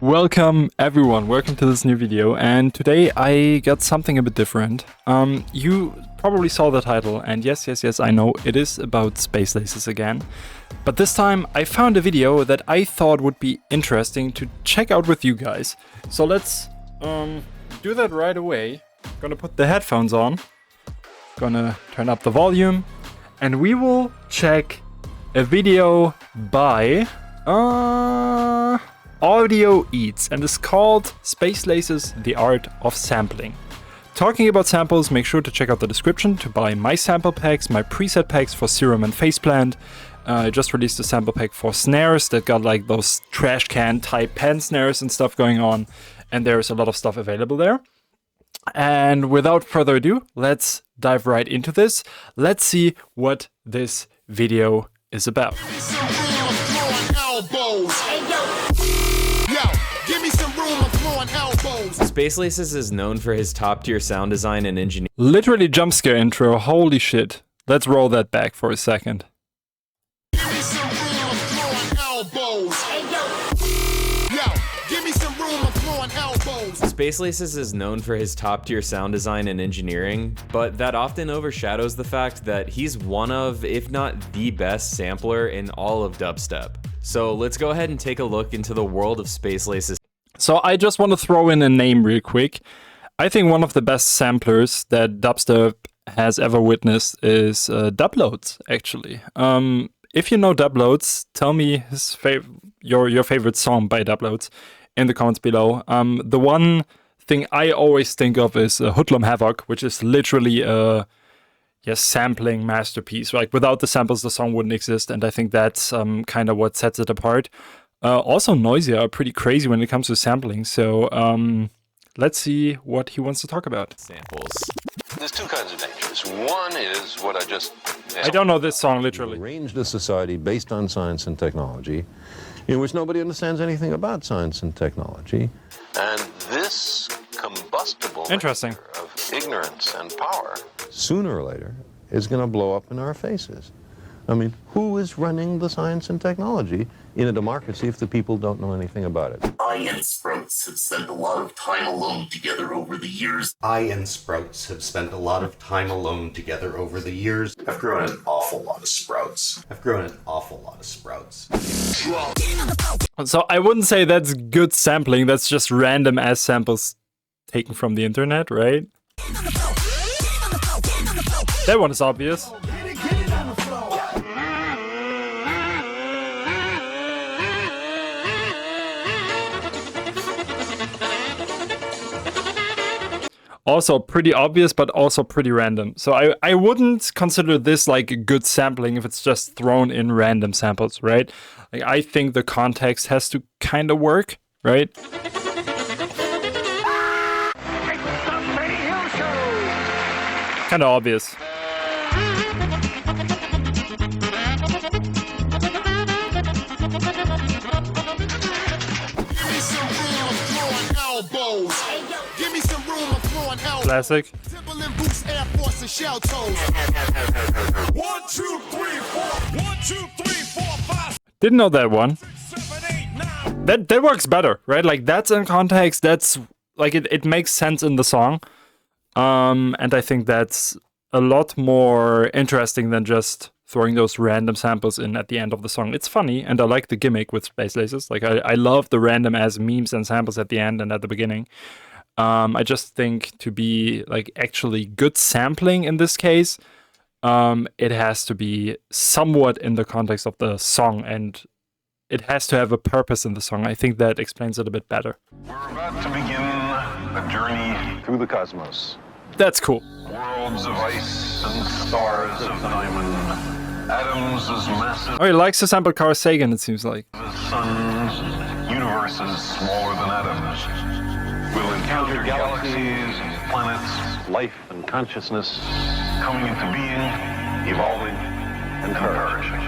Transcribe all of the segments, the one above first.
Welcome everyone, welcome to this new video, and today I got something a bit different. You probably saw the title, and yes, I know it is about space laces again. But this time I found a video that I thought would be interesting to check out with you guys. So let's do that right away. Gonna put the headphones on, gonna turn up the volume, and we will check a video by Audio Eats, and it's called Space Laces, The Art of Sampling. Talking about samples, make sure to check out the description to buy my sample packs, my preset packs for Serum and Faceplant. I just released a sample pack for snares that got like those trash can type pen snares and stuff going on, and there's a lot of stuff available there. And without further ado, let's dive right into this. Let's see what this video is about. Space Laces is known for his top-tier sound design and engineering. Literally jump scare intro, holy shit. Let's roll that back for a second. Space Laces is known for his top-tier sound design and engineering, but that often overshadows the fact that he's one of, if not the best sampler in all of dubstep. So let's go ahead and take a look into the world of Space Laces. So I just want to throw in a name real quick. I think one of the best samplers that dubstep has ever witnessed is Dubloads, actually. If you know Dubloads, tell me your favorite song by Dubloads in the comments below. The one thing I always think of is Hoodlum Havoc, which is literally a sampling masterpiece. Like without the samples, the song wouldn't exist, and I think that's kind of what sets it apart. Also, Noisia are pretty crazy when it comes to sampling, so let's see what he wants to talk about. Samples. There's two kinds of dangers. One is what I don't know this song, literally. Arranged a society based on science and technology, in which nobody understands anything about science and technology. And this combustible Interesting. mixture of ignorance and power, Sooner or later, is going to blow up in our faces. I mean, who is running the science and technology in a democracy if the people don't know anything about it? I and Sprouts have spent a lot of time alone together over the years. I've grown an awful lot of sprouts. So I wouldn't say that's good sampling, that's just random ass samples taken from the internet, right? That one is obvious. Also pretty obvious, but also pretty random. So I wouldn't consider this like a good sampling if it's just thrown in random samples, right? Like I think the context has to kind of work, right? Kind of obvious. Classic. Didn't know that one. That works better, right? Like that's in context, that's like it makes sense in the song. And I think that's a lot more interesting than just throwing those random samples in at the end of the song. It's funny, and I like the gimmick with Space Laces. Like I love the random ass memes and samples at the end and at the beginning. I just think to be like actually good sampling in this case, it has to be somewhat in the context of the song, and it has to have a purpose in the song. I think that explains it a bit better. We're about to begin a journey Through the cosmos. That's cool. worlds of ice and stars of diamond, atoms as massive Oh, he likes to sample Carl Sagan, it seems like. as suns, universes smaller than atoms. We'll encounter galaxies and planets, Life and consciousness. coming into being, evolving, and perishing.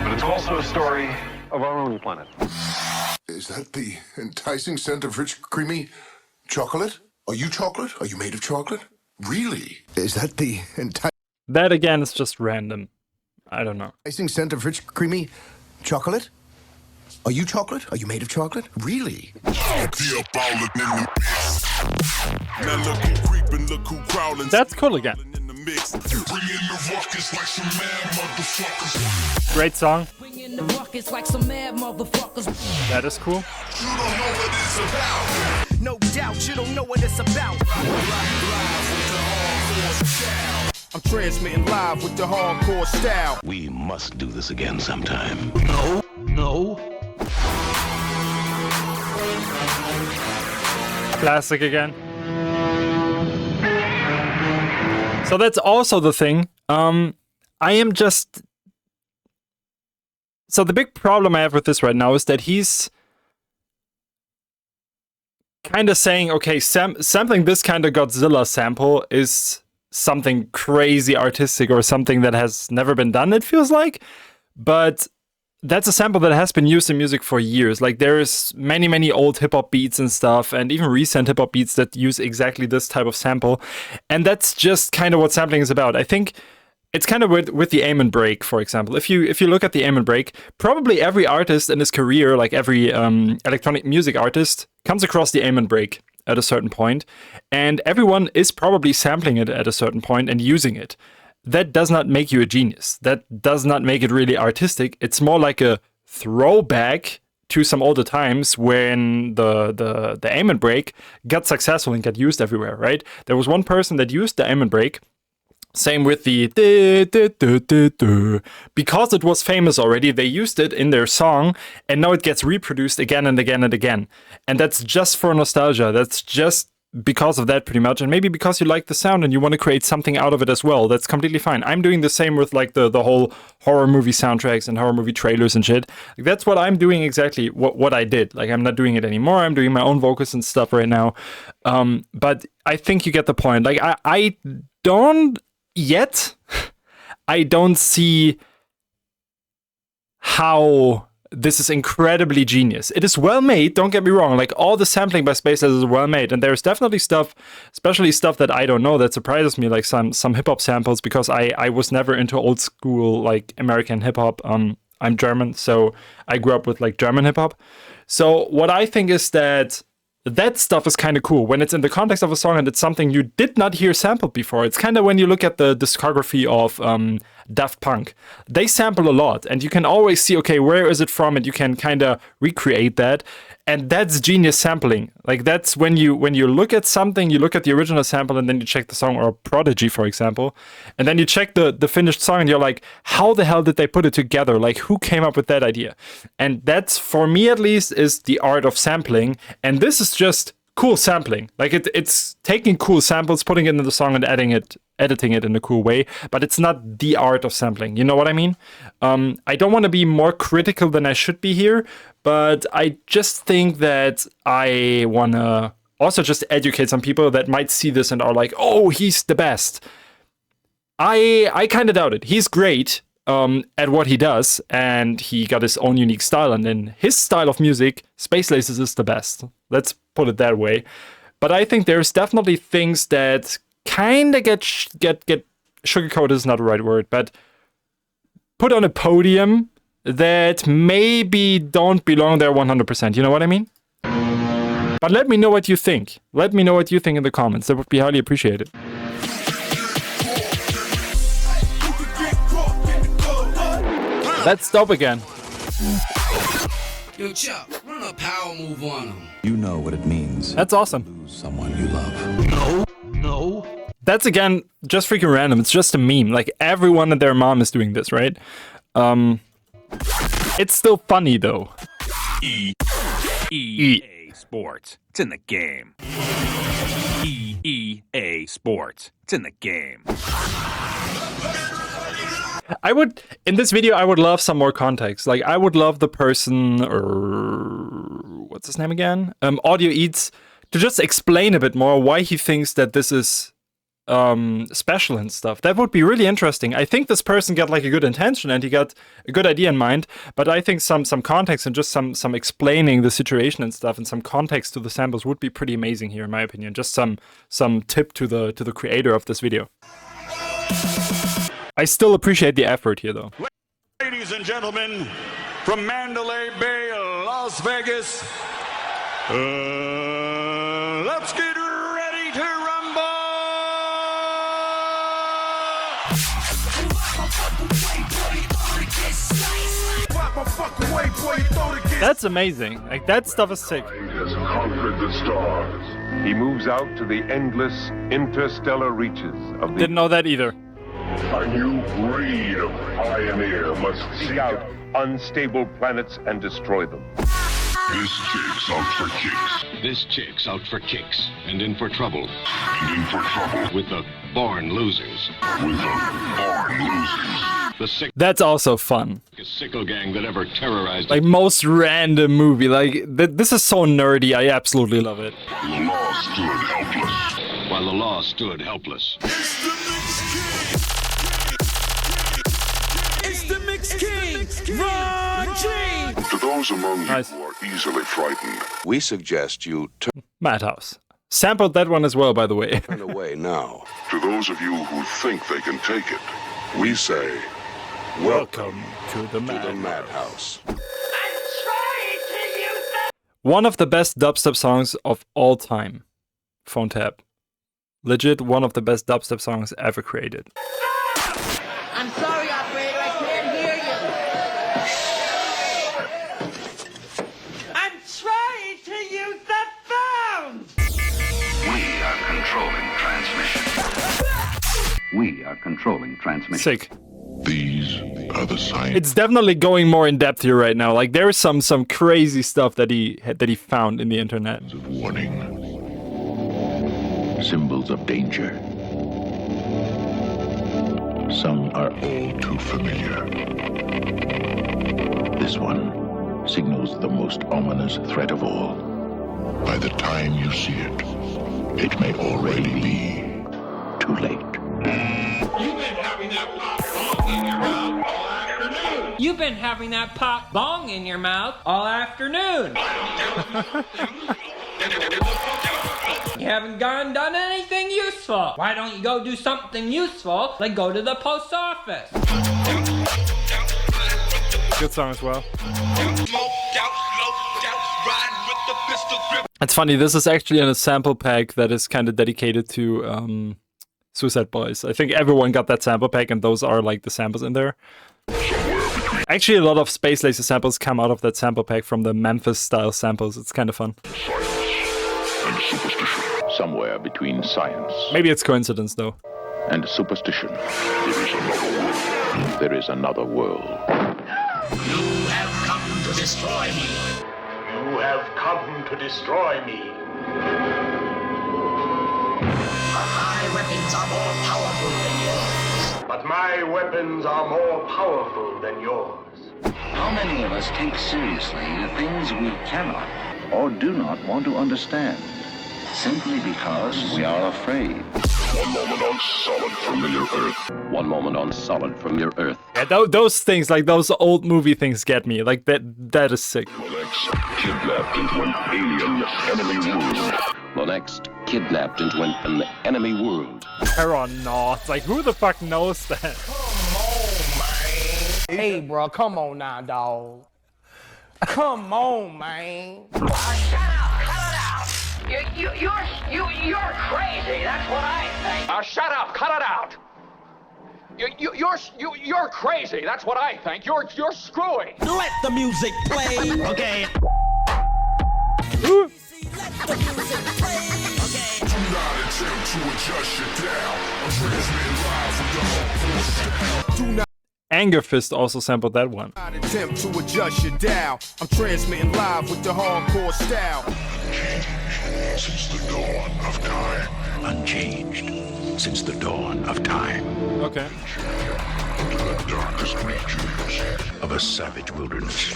But it's also a story Of our own planet. Is that the enticing scent of rich, creamy chocolate? Are you chocolate? Are you made of chocolate? Really? Is that the That again is just random. I don't know. enticing scent of rich, creamy chocolate? Are you chocolate? Are you made of chocolate? Really? That's cool again. Great song. That is cool. No doubt you don't know what it's about. I'm transmitting live with the hardcore style. We must do this again sometime. No. Classic again. So that's also the thing. I am just... So the big problem I have with this right now is that he's kind of saying, okay, sampling this kind of Godzilla sample is something crazy artistic or something that has never been done, it feels like. But that's a sample that has been used in music for years. Like, there's many old hip-hop beats and stuff, and even recent hip-hop beats that use exactly this type of sample. And that's just kind of what sampling is about. I think it's kind of with the aim and break, for example. If you look at the aim and break, probably every artist in his career, like every electronic music artist, comes across the aim and break at a certain point, and everyone is probably sampling it at a certain point and using it. That does not make you a genius. That does not make it really artistic. It's more like a throwback to some older times when the aim and break got successful and got used everywhere, right? There was one person that used the aim and break. Same with the because it was famous already, they used it in their song, and now it gets reproduced again and again and again. And that's just for nostalgia. That's just because of that, pretty much. And maybe because you like the sound and you want to create something out of it as well. That's completely fine. I'm doing the same with like the whole horror movie soundtracks and horror movie trailers and shit. Like, that's what I'm doing, exactly what I did. Like, I'm not doing it anymore. I'm doing my own vocals and stuff right now. But I think you get the point. Like, I don't yet, I don't see how this is incredibly genius. It is well made, don't get me wrong. Like, all the sampling by Space LACES is well made, and there's definitely stuff, especially stuff that I don't know, that surprises me, like some hip-hop samples, because I was never into old school, like, American hip-hop. I'm German, so I grew up with, like, German hip-hop. So what I think is that stuff is kind of cool when it's in the context of a song and it's something you did not hear sampled before. It's kind of when you look at the discography of Daft Punk. They sample a lot, and you can always see, okay, where is it from? And you can kind of recreate that. And that's genius sampling. Like, that's when you look at something, you look at the original sample, and then you check the song, or Prodigy, for example, and then you check the finished song, and you're like, how the hell did they put it together? Like, who came up with that idea? And that's, for me at least, is the art of sampling. And this is just cool sampling. Like, it's taking cool samples, putting it into the song, and editing it in a cool way, but it's not the art of sampling. You know what I mean? I don't want to be more critical than I should be here, but I just think that I want to also just educate some people that might see this and are like, oh, he's the best. I kind of doubt it. He's great at what he does, and he got his own unique style, and in his style of music, Space LACES is the best. Let's put it that way. But I think there's definitely things that kind of get sugarcoated is not the right word, but put on a podium that maybe don't belong there 100%. You know what I mean? But let me know what you think. Let me know what you think in the comments. That would be highly appreciated. That's dope again. Yo, Chuck, run a power move on him. You know what it means. That's awesome. Lose someone you love. No. That's, again, just freaking random. It's just a meme. Like, everyone and their mom is doing this, right? It's still funny, though. EA Sports. It's in the game. EA Sports. It's in the game. In this video, I would love some more context. Like, I would love the person, or what's his name again? Audio Eats, to just explain a bit more why he thinks that this is special and stuff. That would be really interesting. I think this person got like a good intention and he got a good idea in mind, but I think some context and just some explaining the situation and stuff and some context to the samples would be pretty amazing here, in my opinion. Just some tip to the creator of this video. I still appreciate the effort here, though. Ladies and gentlemen, from Mandalay Bay, Las Vegas. Let's get ready to rumble. That's amazing. Like, that stuff is sick. He has conquered the stars. He moves out to the endless interstellar reaches of the... Didn't know that either. A new breed of pioneer must seek out unstable planets and destroy them. This chick's out for kicks. This chick's out for kicks and in for trouble. And in for trouble. With the born losers. With the born losers. The sick. That's also fun. Sickle gang that ever terrorized. Like, most random movie. Like, this is so nerdy. I absolutely love it. The law stood helpless. While the law stood helpless. It's the Mix King, Ron G. To those among you who are easily frightened, we suggest you Madhouse. Sampled that one as well, by the way. turn away now. To those of you who think they can take it, we say, welcome to the Madhouse. One of the best dubstep songs of all time. Phone tap. Legit one of the best dubstep songs ever created. I'm sorry, operator, I can't hear you. I'm trying to use the phone! We are controlling transmission. We are controlling transmission. Sick. These are the signs. It's definitely going more in depth here right now. Like, there is some crazy stuff that he found in the internet. Of warning. Symbols of danger. Some are all too familiar. This one signals the most ominous threat of all. By the time you see it, it may already be too late. You've been having that pop bong in your mouth all afternoon. You haven't gone done anything useful. Why don't you go do something useful, like go to the post office? Good song as well. It's funny, this is actually in a sample pack that is kind of dedicated to Suicide Boys. I think everyone got that sample pack, and those are like the samples in there. Actually, a lot of Space Laser samples come out of that sample pack from the Memphis style samples. It's kind of fun. Somewhere between science. Maybe it's coincidence, though. And superstition. There is another world. You have come to destroy me. You have come to destroy me. My weapons are more powerful than yours. But my weapons are more powerful than yours. How many of us take seriously the things we cannot or do not want to understand, simply because we are afraid? 1 moment on solid familiar Earth. 1 moment on solid familiar Earth. Yeah, those things, like those old movie things, get me. Like that is sick. Kidnapped into an alien enemy world. The next kidnapped into an enemy world. Terranauts. Like, who the fuck knows that? Hey, bro, come on now, dog. Come on, man. Shut up! Cut it out! You're crazy. That's what I think. Shut up! Cut it out! You're crazy. That's what I think. You're screwy. Let the music play. Okay. Ooh. Let the music play. Okay. Do not attempt to adjust your dial. I'm transmitting live from the hardcore style. Do not Anger Fist also sampled that one. attempt to adjust your dial. I'm transmitting live with the hardcore style. Since the dawn of time. Unchanged since the dawn of time. Okay. Into the darkest regions of a savage wilderness.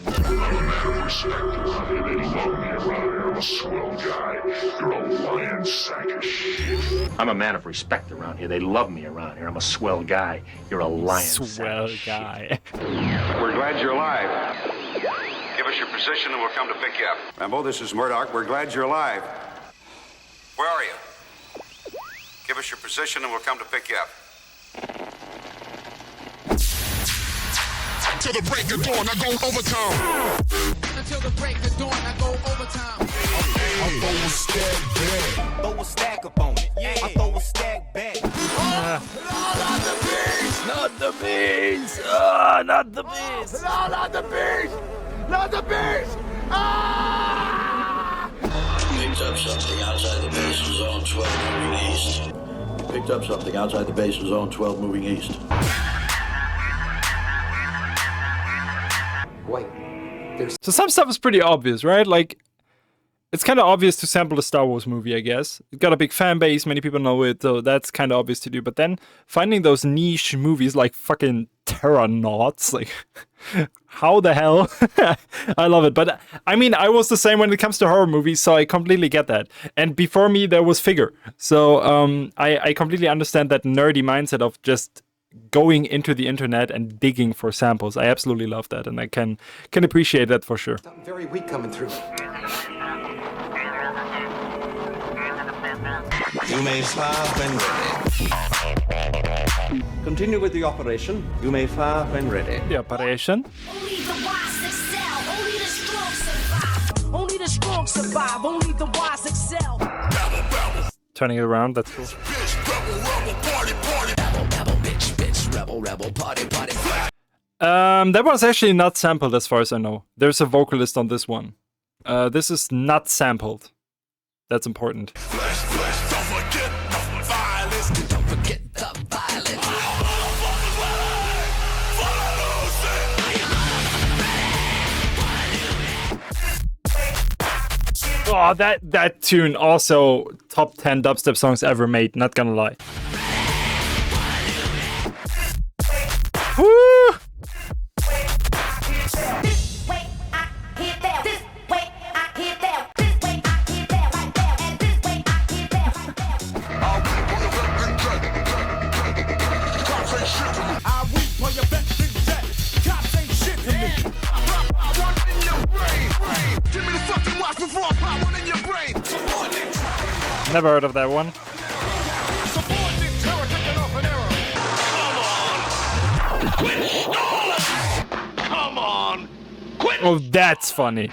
I'm a man of respect around here. They love me around here. I'm a swell guy. You're a lion sack of shit. I'm a man of respect around here. They love me around here. I'm a swell guy. You're a lion Swell guy. We're glad you're alive. Give us your position and we'll come to pick you up. Rambo, this is Murdoch. We're glad you're alive. Where are you? Give us your position and we'll come to pick you up. Till the break of dawn, I go overtime. Until the break of dawn, I go overtime. I throw a stack back. Throw a stack up on it. Yeah. I throw a stack back. Not the bees! Not the bees! Not the bees! Not the bees! Not the bees! Ah! Picked up something outside the base of zone 12 moving east. Picked up something outside the base of zone 12 moving east. Wait. So some stuff is pretty obvious, right? Like, it's kind of obvious to sample a Star Wars movie, I guess. It got a big fan base, many people know it, so that's kind of obvious to do. But then finding those niche movies like fucking Terranauts, like, how the hell? I love it. But I mean, I was the same when it comes to horror movies, so I completely get that. And before me, there was Figure. So I completely understand that nerdy mindset of just going into the internet and digging for samples. I absolutely love that, and I can appreciate that for sure. Something very weak coming through. You may fire when ready. Continue with the operation. You may fire when ready. The operation. Only the wise excel. Only the strong survive. Only the strong survive. Only the wise excel. Turning it around, that's cool. That was actually not sampled as far as I know. There's a vocalist on this one. This is not sampled. That's important. Oh, that tune also top 10 dubstep songs ever made, not gonna lie. Woo! Never heard of that one. Come on! Quit! Oh, that's funny.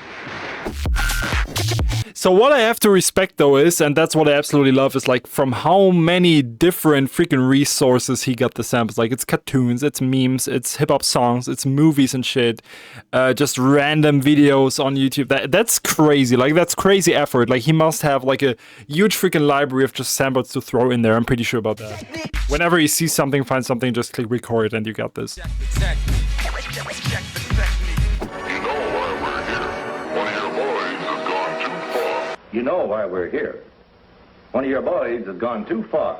So what I have to respect though is, and that's what I absolutely love, is like from how many different freaking resources he got the samples. Like it's cartoons, it's memes, it's hip hop songs, it's movies and shit. Just random videos on YouTube. That's crazy. Like that's crazy effort. Like he must have like a huge freaking library of just samples to throw in there. I'm pretty sure about that. Whenever you see something, find something, just click record and you got this. You know why we're here. One of your boys has gone too far.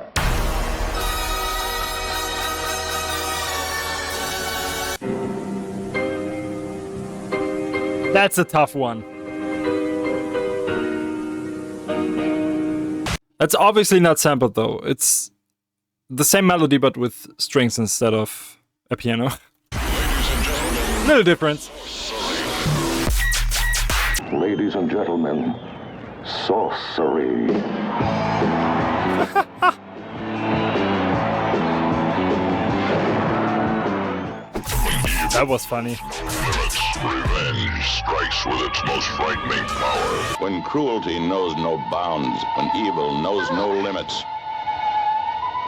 That's a tough one. That's obviously not sampled though. It's the same melody but with strings instead of a piano. Little difference. Ladies and gentlemen, sorcery. That was funny. Revenge strikes with its most frightening power. When cruelty knows no bounds, when evil knows no limits,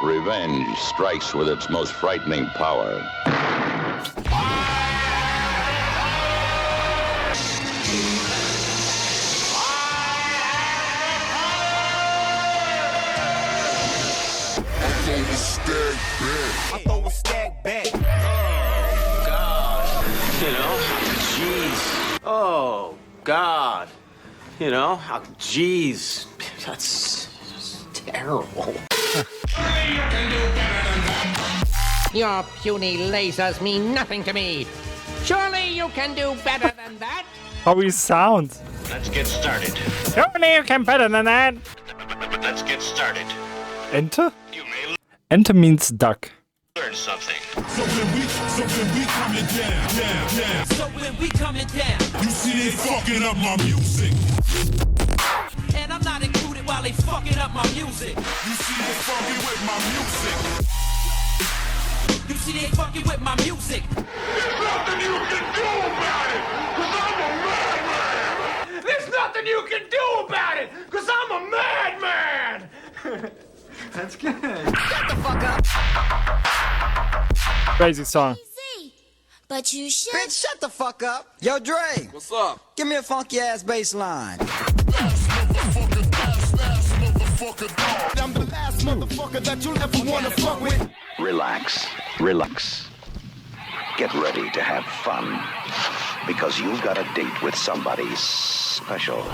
revenge strikes with its most frightening power. I throw a stack back. Oh, God. You know, jeez. Oh, God. You know, jeez. That's just terrible. Your puny lasers mean nothing to me. Surely you can do better than that. How he sounds. Let's get started. Surely you can better than that. Let's get started. Enter? Enter means duck. Learn something. So when we coming down. So when we coming down. You see they fucking up my music. And I'm not included while they fucking up my music. You see they fucking with my music. You see they fucking with my music. There's nothing you can do about it, cause I'm a madman. There's nothing you can do about it, cause I'm a madman. That's good. Shut the fuck up. Crazy song. But you should. Bitch, shut the fuck up. Yo, Dre. What's up? Give me a funky ass bass line. I'm the last motherfucker that you'll ever wanna fuck with. Relax, relax. Get ready to have fun. Because you've got a date with somebody special.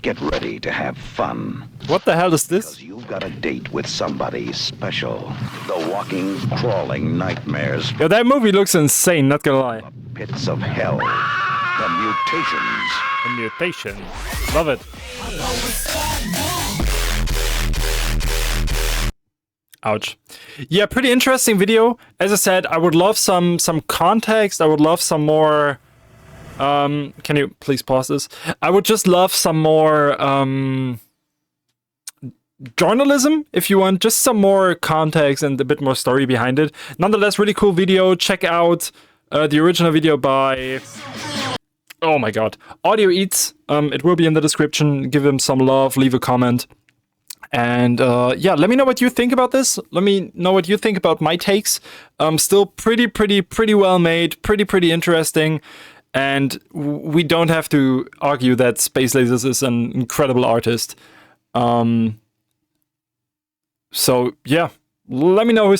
Get ready to have fun. What the hell is this? Because you've got a date with somebody special. The walking, crawling nightmares. Yo, that movie looks insane, not gonna lie. Pits of hell. The mutations. The mutation. Love it. Ouch. Yeah, pretty interesting video. As I said, I would love some context. I would love some more... can you please pause this? I would just love some more journalism, if you want. Just some more context and a bit more story behind it. Nonetheless, really cool video. Check out the original video by... Oh my god. Audio Eats. It will be in the description. Give him some love. Leave a comment. And yeah, let me know what you think about this. Let me know what you think about my takes. Still pretty well made. Pretty interesting. And we don't have to argue that Space Lasers is an incredible artist. So yeah, let me know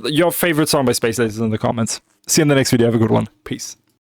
your favorite song by Space Lasers in the comments. See you in the next video. Have a good one. Peace.